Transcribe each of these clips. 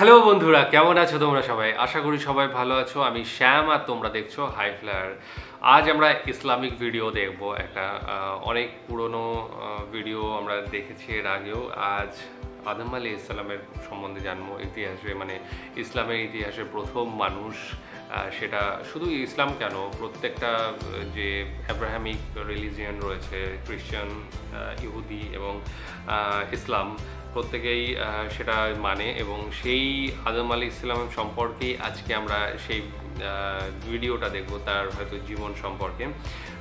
Hello বন্ধুরা, কেমন আছো তোমরা সবাই? আশা করি সবাই ভালো আছো। আমি শ্যাম আর তোমরা দেখছো হাই ফ্লায়ার। আজ আমরা ইসলামিক ভিডিও দেখব। একটা অনেক পুরনো ভিডিও আমরা দেখেছি এর আগেও। আজ আদম আলাইহিস সালামের সম্বন্ধে জানবো। ইতিহাসে মানে ইসলামের ইতিহাসে প্রথম মানুষ, সেটা শুধু ইসলাম কেন, প্রত্যেকটা যে অ্যাব্রাহামিক রিলিজিয়ন রয়েছে, খ্রিশ্চান, ইহুদি এবং ইসলাম, প্রত্যেকেই সেটা মানে, এবং সেই আদম আলাইহিস সালাম সম্পর্কেই আজকে আমরা সেই ভিডিওটা দেখব, তার হয়তো জীবন সম্পর্কে।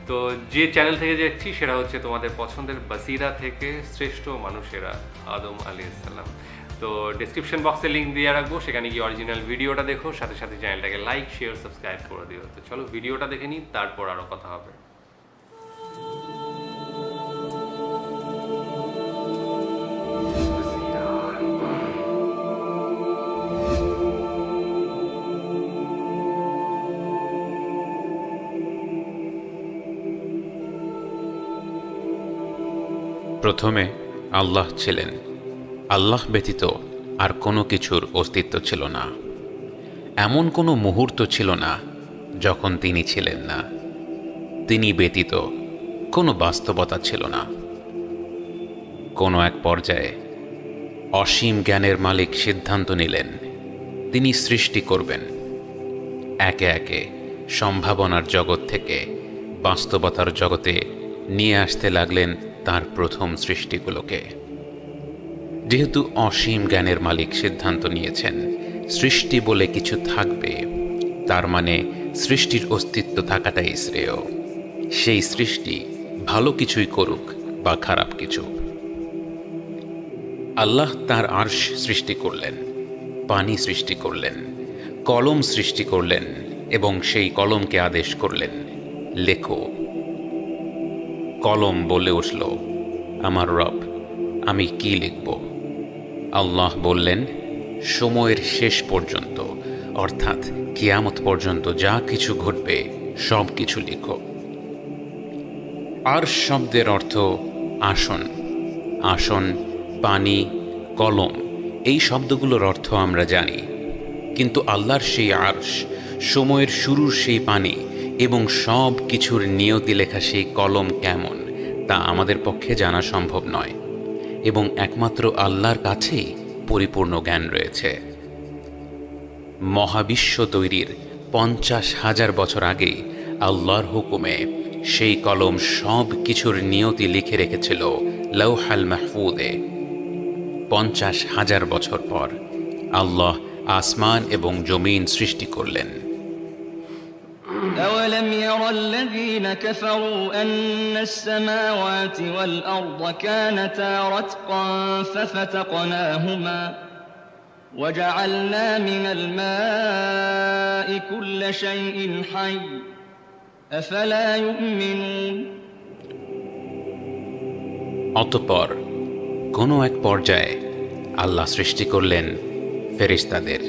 তো যে চ্যানেল থেকে দেখছি সেটা হচ্ছে তোমাদের পছন্দের বাসিরা থেকে শ্রেষ্ঠ মানুষেরা, আদম আলাইহিস সালাম। তো ডেসক্রিপশন বক্সে লিঙ্ক দিয়ে রাখবো, সেখানে গিয়ে অরিজিনাল ভিডিওটা দেখো, সাথে সাথে চ্যানেলটাকে লাইক, শেয়ার, সাবস্ক্রাইব করে দিও। তো চলো ভিডিওটা দেখে নিই, তারপর আরও কথা হবে। প্রথমে আল্লাহ ছিলেন। আল্লাহ ব্যতীত আর কোনো কিছুর অস্তিত্ব ছিল না। এমন কোনো মুহূর্ত ছিল না যখন তিনি ছিলেন না। তিনি ব্যতীত কোনো বাস্তবতা ছিল না। কোনো এক পর্যায়ে অসীম জ্ঞানের মালিক সিদ্ধান্ত নিলেন তিনি সৃষ্টি করবেন। একে একে সম্ভাবনার জগৎ থেকে বাস্তবতার জগতে নিয়ে আসতে লাগলেন তার প্রথম সৃষ্টিগুলোকে। যেহেতু অসীম জ্ঞানের মালিক সিদ্ধান্ত নিয়েছেন সৃষ্টি বলে কিছু থাকবে, তার মানে সৃষ্টির অস্তিত্ব থাকাটাই শ্রেয়। সেই সৃষ্টি ভালো কিছুই করুক বা খারাপ কিছু। আল্লাহ তার আরশ সৃষ্টি করলেন, পানি সৃষ্টি করলেন, কলম সৃষ্টি করলেন এবং সেই কলমকে আদেশ করলেন, লেখো। কলম বলে উঠল, আমার রব, আমি কি লিখব? আল্লাহ বললেন, সময়ের শেষ পর্যন্ত অর্থাৎ কিয়ামত পর্যন্ত যা কিছু ঘটবে সব কিছু লিখো। আরশ শব্দের অর্থ আসন। আসন, পানি, কলম, এই শব্দগুলোর অর্থ আমরা জানি, কিন্তু আল্লাহর সেই আরশ, সময়ের শুরুর সেই পানি এবং সব কিছুর নিয়তি লেখা সেই কলম কেমন তা আমাদের পক্ষে জানা সম্ভব নয়, এবং একমাত্র আল্লাহর কাছেই পরিপূর্ণ জ্ঞান রয়েছে। মহাবিশ্ব তৈরির 50,000 বছর আগেই আল্লাহর হুকুমে সেই কলম সব কিছুর নিয়তি লিখে রেখেছিল লাওহাল মাহফুজে। 50,000 বছর পর আল্লাহ আসমান এবং জমিন সৃষ্টি করলেন। أولم ير الذين كفروا أن السماوات والأرض كانتا رتقا ففتقناهما وجعلنا من الماء كل شيء حي أفلا يؤمنون। অতঃপর কোনো এক পর্যায়ে আল্লাহ সৃষ্টি করলেন ফেরেশতাদের।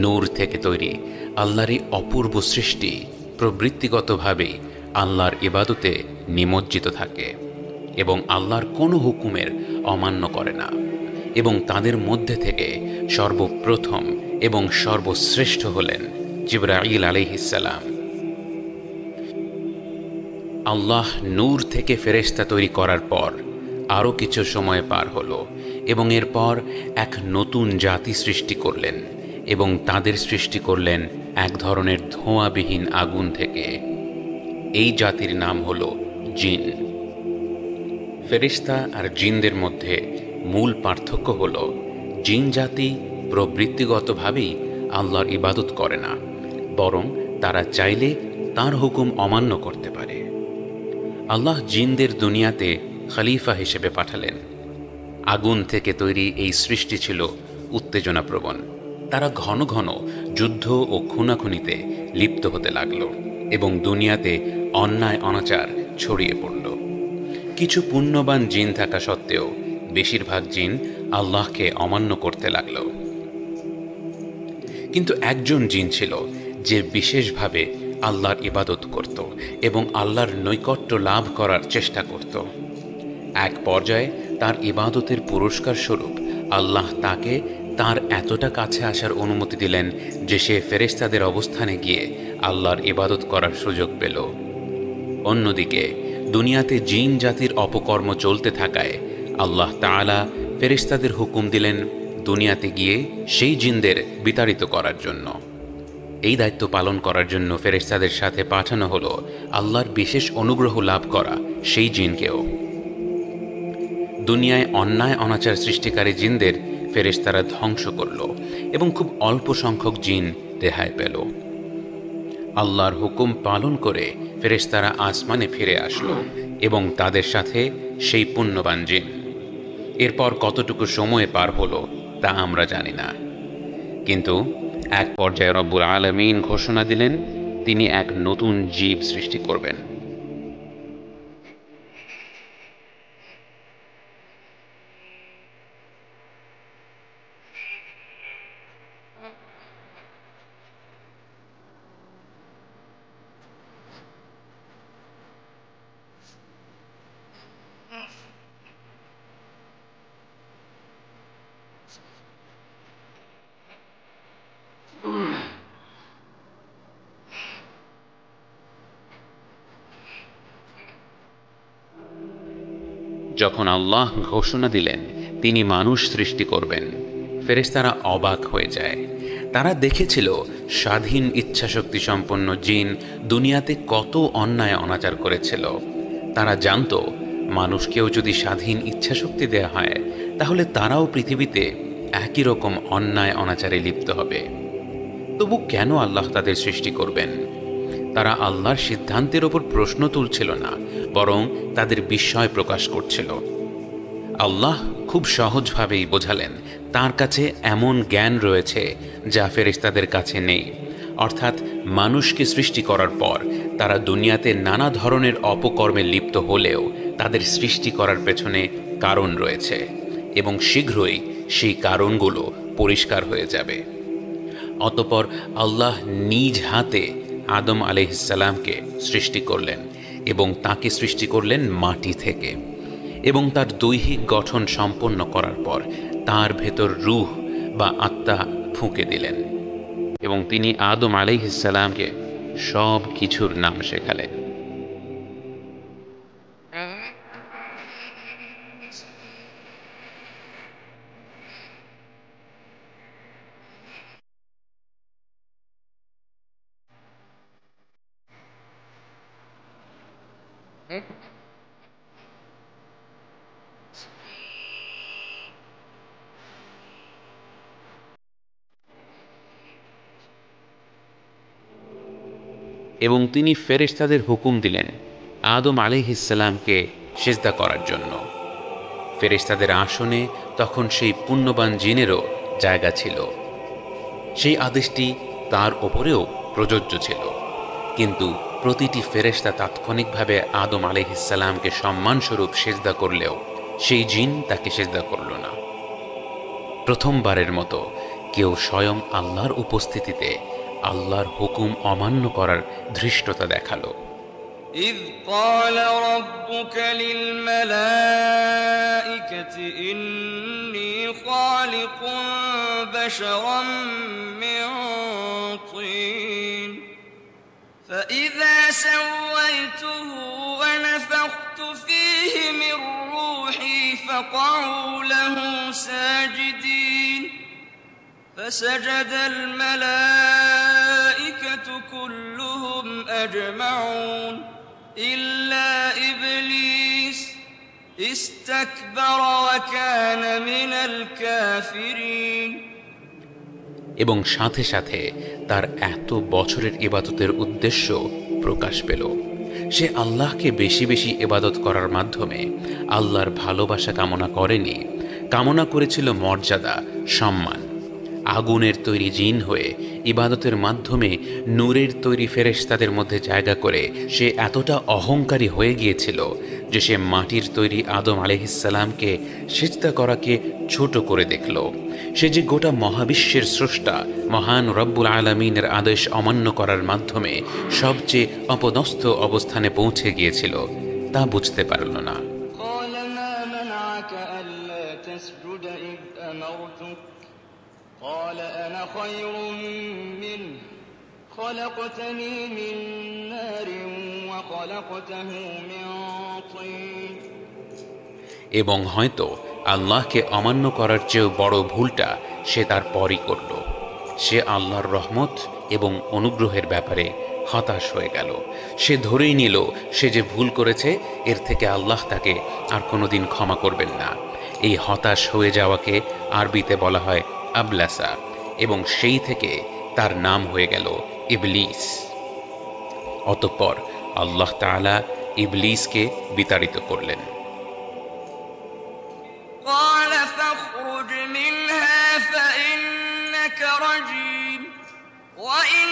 নূর থেকে তৈরি আল্লাহরই অপূর্ব সৃষ্টি প্রবৃত্তিগতভাবেই আল্লাহর ইবাদতে নিমজ্জিত থাকে এবং আল্লাহর কোনো হুকুমের অমান্য করে না, এবং তাদের মধ্যে থেকে সর্বপ্রথম এবং সর্বশ্রেষ্ঠ হলেন জিবরাঈল আলাইহিস সালাম। আল্লাহ নূর থেকে ফেরেশতা তৈরি করার পর আরও কিছু সময় পার হলো এবং এরপর এক নতুন জাতি সৃষ্টি করলেন, এবং তাদের সৃষ্টি করলেন এক ধরনের ধোঁয়াবিহীন আগুন থেকে। এই জাতির নাম হলো জিন। ফেরেশতা আর জিনদের মধ্যে মূল পার্থক্য হলো জিন জাতি প্রবৃত্তিগতভাবেই আল্লাহর ইবাদত করে না, বরং তারা চাইলে তার হুকুম অমান্য করতে পারে। আল্লাহ জিনদের দুনিয়াতে খলিফা হিসেবে পাঠালেন। আগুন থেকে তৈরি এই সৃষ্টি ছিল উত্তেজনাপ্রবণ। তারা ঘন ঘন যুদ্ধ ও খুনাখুনিতে লিপ্ত হতে লাগল এবং দুনিয়াতে অন্যায় অনাচার ছড়িয়ে পড়ল। কিছু পুণ্যবান জিন থাকা সত্ত্বেও বেশিরভাগ জিন আল্লাহকে অমান্য করতে লাগল। কিন্তু একজন জিন ছিল যে বিশেষভাবে আল্লাহর ইবাদত করত এবং আল্লাহর নৈকট্য লাভ করার চেষ্টা করত। এক পর্যায়ে তার ইবাদতের পুরস্কার স্বরূপ আল্লাহ তাকে তার এতটা কাছে আসার অনুমতি দিলেন যে সে ফেরেশতাদের অবস্থানে গিয়ে আল্লাহর ইবাদত করার সুযোগ পেল। অন্যদিকে দুনিয়াতে জিন জাতির অপকর্ম চলতে থাকায় আল্লাহ তাআলা ফেরেশতাদের হুকুম দিলেন দুনিয়াতে গিয়ে সেই জিনদের বিতাড়িত করার জন্য। এই দায়িত্ব পালন করার জন্য ফেরেশতাদের সাথে পাঠানো হলো আল্লাহর বিশেষ অনুগ্রহ লাভ করা সেই জিনকেও। দুনিয়ায় অন্যায় অনাচার সৃষ্টিকারী জিনদের ফেরেশতারা ধ্বংস করল এবং খুব অল্প সংখ্যক জিন রেহাই পেল। আল্লাহর হুকুম পালন করে ফেরেশতারা আসমানে ফিরে আসলো এবং তাদের সাথে সেই পুণ্যবান জিন। এরপর কতটুকু সময় পার হলো তা আমরা জানি না, কিন্তু এক পর্যায়ে রব্বুল আলামিন ঘোষণা দিলেন তিনি এক নতুন জীব সৃষ্টি করবেন। যখন আল্লাহ ঘোষণা দিলেন তিনি মানুষ সৃষ্টি করবেন, ফেরেশতারা অবাক হয়ে যায়। তারা দেখেছিল স্বাধীন ইচ্ছাশক্তি সম্পন্ন জিন দুনিয়াতে কত অন্যায় অনাচার করেছিল। তারা জানত মানুষকেও যদি স্বাধীন ইচ্ছাশক্তি দেয়া হয় তাহলে তারাও পৃথিবীতে একই রকম অন্যায় অনাচারে লিপ্ত হবে। তবু কেন আল্লাহ তাদের সৃষ্টি করবেন? তারা আল্লাহর সিদ্ধান্তের ওপর প্রশ্ন তুলছিল না, বরং তাদের বিস্ময় প্রকাশ করছিল। আল্লাহ খুব সহজভাবেই বোঝালেন তার কাছে এমন জ্ঞান রয়েছে যা ফেরেশতাদের কাছে নেই। অর্থাৎ মানুষকে সৃষ্টি করার পর তারা দুনিয়াতে নানা ধরনের অপকর্মে লিপ্ত হলেও তাদের সৃষ্টি করার পেছনে কারণ রয়েছে এবং শীঘ্রই সেই কারণগুলো পরিষ্কার হয়ে যাবে। অতঃপর আল্লাহ নিজ হাতে আদম আলাইহিসসালামকে সৃষ্টি করলেন এবং তাকে সৃষ্টি করলেন মাটি থেকে, এবং তার দৈহিক গঠন সম্পন্ন করার পর তার ভেতর রূহ বা আত্মা ফুঁকে দিলেন এবং তিনি আদম আলাইহিসসালামকে সব কিছুর নাম শেখালেন। এবং তিনি ফেরেশতাদের হুকুম দিলেন আদম আলাইহিসসালামকে সিজদা করার জন্য। ফেরেশতাদের আসনে তখন সেই পুণ্যবান জিনেরও জায়গা ছিল। সেই আদেশটি তার ওপরেও প্রযোজ্য ছিল, কিন্তু প্রতিটি ফেরেশতা তাৎক্ষণিকভাবে আদম আলাইহিসসালামকে সম্মানস্বরূপ সিজদা করলেও সেই জিন তাকে সিজদা করল না। প্রথমবারের মতো কেউ স্বয়ং আল্লাহর উপস্থিতিতে আল্লাহর হুকুম অমান্য করার ধৃষ্টতা দেখালো। إذ قال ربك للملائكة إني خالق بشرا من طين فإذا سويته ونفخت فيه من روحي فقعوا له ساجدين فسجد الملائكة كلهم أجمعون إلا إبليس استكبر وكان من الكافرين। এবং সাথে সাথে তার এত বছরের ইবাদতের উদ্দেশ্য প্রকাশ পেল। সে আল্লাহকে বেশি বেশি ইবাদত করার মাধ্যমে আল্লাহর ভালোবাসা কামনা করেনি, কামনা করেছিল মর্যাদা, সম্মান। আগুনের তৈরি জিন হয়ে ইবাদতের মাধ্যমে নূরের তৈরি ফেরেশতাদের মধ্যে জায়গা করে সে এতটা অহংকারী হয়ে গিয়েছিল যে সে মাটির তৈরি আদম আলাইহিসসালামকে সিজদা করাকে ছোট করে দেখল। সে যে গোটা মহাবিশ্বের স্রষ্টা মহান রব্বুল আলামিনের আদেশ অমান্য করার মাধ্যমে সবচেয়ে অপদস্থ অবস্থানে পৌঁছে গিয়েছিল তা বুঝতে পারল না। قال أنا خير منه خلقتني من نار وخلقته من طين এবং হয়তো আল্লাহকে অমান্য করার চেয়েও বড় ভুলটা সে তার পরই করল। সে আল্লাহর রহমত এবং অনুগ্রহের ব্যাপারে হতাশ হয়ে গেল। সে ধরেই নিল সে যে ভুল করেছে এর থেকে আল্লাহ তাকে আর কোনোদিন ক্ষমা করবেন না। এই হতাশ হয়ে যাওয়াকে আরবিতে বলা হয় আবলাসা, এবং সেই থেকে তার নাম হয়ে গেল ইবলিস। অতঃপর আল্লাহ তাআলা ইবলিসকে বিতাড়িত করলেন। قال فاخرج منها فإنك رجيم وإن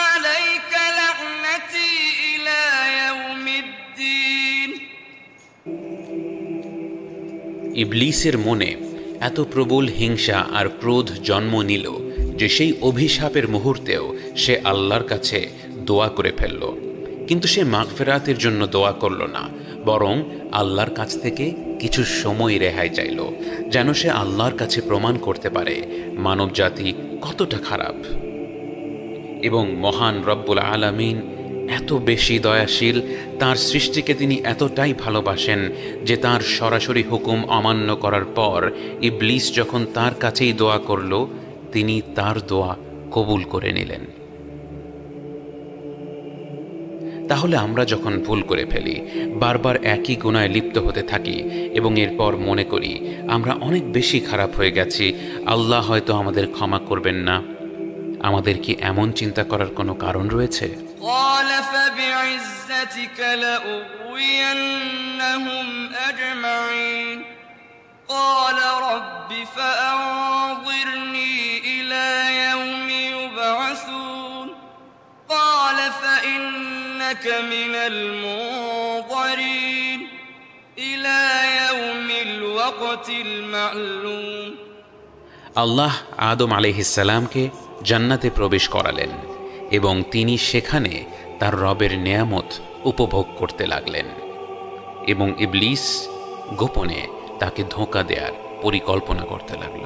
عليك لعنتي إلى يوم الدين ইবলিসের মনে এত প্রবল হিংসা আর ক্রোধ জন্ম নিল যে সেই অভিশাপের মুহূর্তেও সে আল্লাহর কাছে দোয়া করে ফেলল। কিন্তু সে মাগফিরাতের জন্য দোয়া করল না, বরং আল্লাহর কাছ থেকে কিছু সময় রেহাই চাইল, যেন সে আল্লাহর কাছে প্রমাণ করতে পারে মানবজাতি কতটা খারাপ। এবং মহান রব্বুল আলামিন এত বেশি দয়াশীল, তার সৃষ্টিকে তিনি এতটাই ভালোবাসেন যে তার সরাসরি হুকুম অমান্য করার পর ইবলিস যখন তার কাছেই দোয়া করল, তিনি তার দোয়া কবুল করে নিলেন। তাহলে আমরা যখন ভুল করে ফেলি, বারবার একই গুনায় লিপ্ত হতে থাকি এবং এরপর মনে করি আমরা অনেক বেশি খারাপ হয়ে গেছি, আল্লাহ হয়তো আমাদের ক্ষমা করবেন না, আমাদের কি এমন চিন্তা করার কোনো কারণ রয়েছে? قال فبعزتك لأغوينهم أجمعين قال رب فأنظرني إلى يوم يبعثون قال فإنك من المنظرين إلى يوم الوقت المعلوم আল্লাহ আদম আলাইহিসসালামকে জান্নাতে প্রবেশ করালেন এবং তিনি সেখানে তার রবের নেয়ামত উপভোগ করতে লাগলেন, এবং ইবলিস গোপনে তাকে ধোঁকা দেওয়ার পরিকল্পনা করতে লাগল।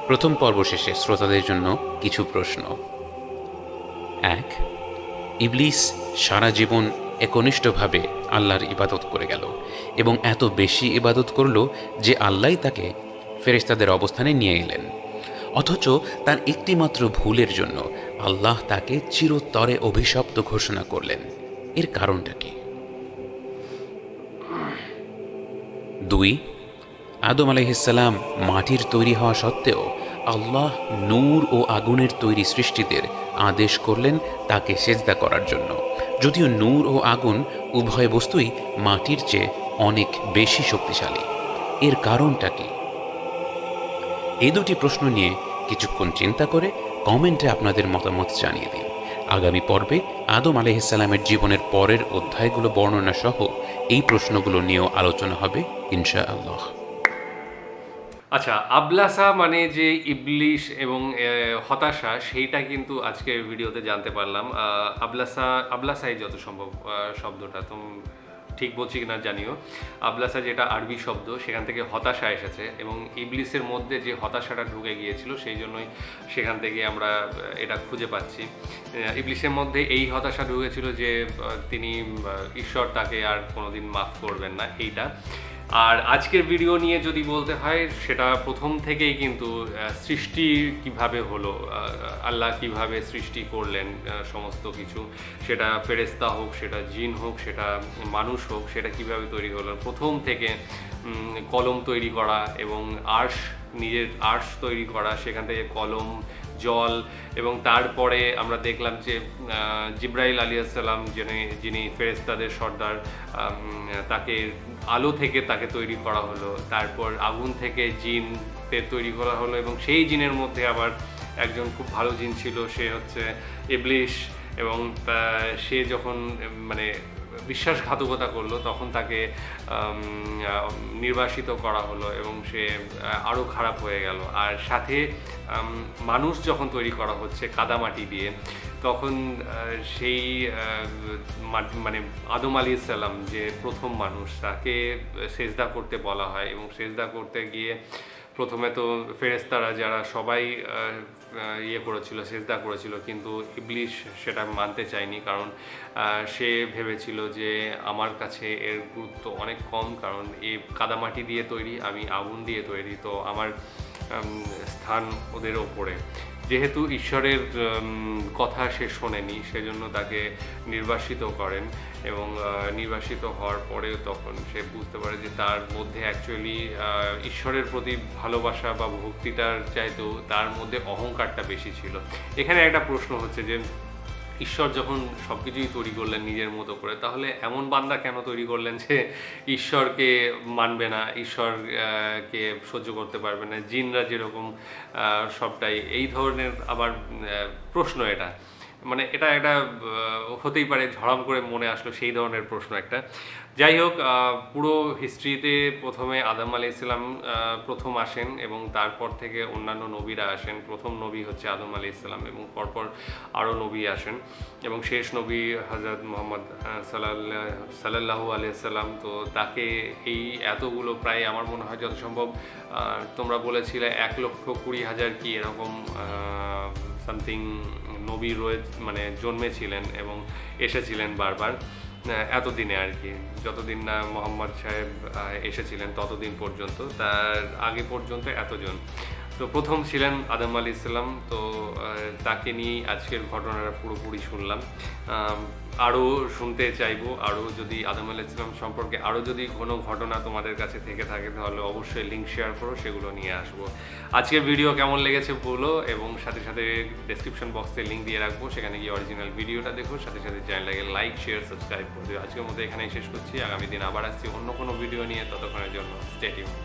প্রথম পর্ব শেষে শ্রোতাদের জন্য কিছু প্রশ্ন। 1. ইবলিস সারা জীবন একনিষ্ঠভাবে আল্লাহর ইবাদত করে গেল এবং এত বেশি ইবাদত করল যে আল্লাহই তাকে ফেরেশতাদের অবস্থানে নিয়ে এলেন, অথচ তার একটিমাত্র ভুলের জন্য আল্লাহ তাকে চিরতরে অভিশপ্ত ঘোষণা করলেন। এর কারণটা কি? 2. আদম আলাইহিসসালাম মাটির তৈরি হওয়া সত্ত্বেও আল্লাহ নূর ও আগুনের তৈরি সৃষ্টিদের আদেশ করলেন তাকে সেজদা করার জন্য, যদিও নূর ও আগুন উভয় বস্তুই মাটির চেয়ে অনেক বেশি শক্তিশালী। এর কারণটা কি? এই দুটি প্রশ্ন নিয়ে কিছুক্ষণ চিন্তা করে কমেন্টে আপনাদের মতামত জানিয়ে দিন। আগামী পর্বে আদম আলাইহিসসালামের জীবনের পরের অধ্যায়গুলো বর্ণনা সহ এই প্রশ্নগুলো নিয়েও আলোচনা হবে ইনশাআল্লাহ। আচ্ছা, আবলাসা মানে যে ইবলিশ এবং হতাশা, সেইটা কিন্তু আজকের ভিডিওতে জানতে পারলাম। আবলাসাই যত সম্ভব শব্দটা, তো ঠিক বলছি কিনা জানিও। আবলাসা যেটা আরবি শব্দ, সেখান থেকে হতাশা এসেছে এবং ইবলিসের মধ্যে যে হতাশাটা ঢুকে গিয়েছিল সেই জন্যই সেখান থেকে আমরা এটা খুঁজে পাচ্ছি। ইবলিসের মধ্যে এই হতাশা ঢুকেছিল যে তিনি ঈশ্বর তাকে আর কোনোদিন মাফ করবেন না, এইটা। আর আজকের ভিডিও নিয়ে যদি বলতে হয়, সেটা প্রথম থেকেই কিন্তু সৃষ্টি কিভাবে হলো, আল্লাহ কিভাবে সৃষ্টি করলেন সমস্ত কিছু, সেটা ফেরেশতা হোক, সেটা জিন হোক, সেটা মানুষ হোক, সেটা কিভাবে তৈরি হলো। প্রথম থেকে কলম তৈরি করা এবং নিজের আর্শ তৈরি করা, সেখান থেকে কলম, জল, এবং তারপরে আমরা দেখলাম যে জিব্রাইল আলাইহিসসালাম যিনি ফেরেশতাদের সর্দার, তাকে আলো থেকে তাকে তৈরি করা হলো, তারপর আগুন থেকে জিনদের তৈরি করা হলো এবং সেই জিনের মধ্যে আবার একজন খুব ভালো জিন ছিল, সে হচ্ছে ইবলিশ। এবং সে যখন মানে বিশ্বাসঘাতকতা করলো তখন তাকে নির্বাসিত করা হলো এবং সে আরও খারাপ হয়ে গেল। আর সাথে মানুষ যখন তৈরি করা হচ্ছে কাদামাটি দিয়ে, তখন সেই মানে আদম আলাইহিস সালাম যে প্রথম মানুষ, তাকে সেজদা করতে বলা হয় এবং সেজদা করতে গিয়ে প্রথমে তো ফেরেশতারা যারা সবাই করেছিল, সেজদা করেছিল, কিন্তু ইবলিশ সেটা মানতে চায়নি, কারণ সে ভেবেছিল যে আমার কাছে এর গুরুত্ব অনেক কম, কারণ এই কাদামাটি দিয়ে তৈরি, আমি আগুন দিয়ে তৈরি, তো আমার স্থান ওদের ওপরে। যেহেতু ঈশ্বরের কথা সে শোনেনি, সেজন্য তাকে নির্বাসিত করেন এবং নির্বাসিত হওয়ার পরেও তখন সে বুঝতে পারে যে তার মধ্যে অ্যাকচুয়ালি ঈশ্বরের প্রতি ভালোবাসা বা ভক্তিটার চাইতেও তার মধ্যে অহংকারটা বেশি ছিল। এখানে একটা প্রশ্ন হচ্ছে যে ঈশ্বর যখন সব কিছুই তৈরি করলেন নিজের মতো করে, তাহলে এমন বান্দা কেন তৈরি করলেন যে ঈশ্বরকে মানবে না, ঈশ্বরকে সহ্য করতে পারবে না, জিনরা যেরকম সবটাই, এই ধরনের আবার প্রশ্ন এটা, মানে এটা একটা হতেই পারে, ঝড়াম করে মনে আসলো সেই ধরনের প্রশ্ন একটা। যাই হোক, পুরো হিস্ট্রিতে প্রথমে আদম আলাইহিস সালাম প্রথম আসেন এবং তারপর থেকে অন্যান্য নবীরা আসেন। প্রথম নবী হচ্ছে আদম আলাইহিস সালাম এবং পরপর আরও নবী আসেন এবং শেষ নবী হযরত মুহাম্মদ সাল্লাল্লাহু আলাইহি সাল্লাম। তো তাকে এই এতগুলো, প্রায় আমার মনে হয় যত সম্ভব, তোমরা বলেছিলে 1,20,000 কি এরকম সামথিং নবী মানে জন্মেছিলেন এবং এসেছিলেন বারবার এতদিনে আর কি, যতদিন না মোহাম্মদ সাহেব এসেছিলেন ততদিন পর্যন্ত, তার আগে পর্যন্ত এতজন। তো প্রথম ছিলেন আদম আলাইহিস সালাম। তো তাকে নিয়েই আজকের ঘটনাটা পুরোপুরি শুনলাম। আরও শুনতে চাইবো, আরও যদি আদম আলাইহিস সালাম সম্পর্কে আরও যদি কোনো ঘটনা তোমাদের কাছে থেকে থাকে তাহলে অবশ্যই লিঙ্ক শেয়ার করো, সেগুলো নিয়ে আসবো। আজকের ভিডিও কেমন লেগেছে বলো এবং সাথে সাথে ডেসক্রিপশন বক্সে লিঙ্ক দিয়ে রাখবো, সেখানে গিয়ে অরিজিনাল ভিডিওটা দেখো, সাথে সাথে চ্যানেলটাকে লাইক শেয়ার সাবস্ক্রাইব করে দিও। আজকের মতো এখানেই শেষ করছি, আগামী দিন আবার আসছি অন্য কোনো ভিডিও নিয়ে, ততক্ষণের জন্য স্টে টিউনড।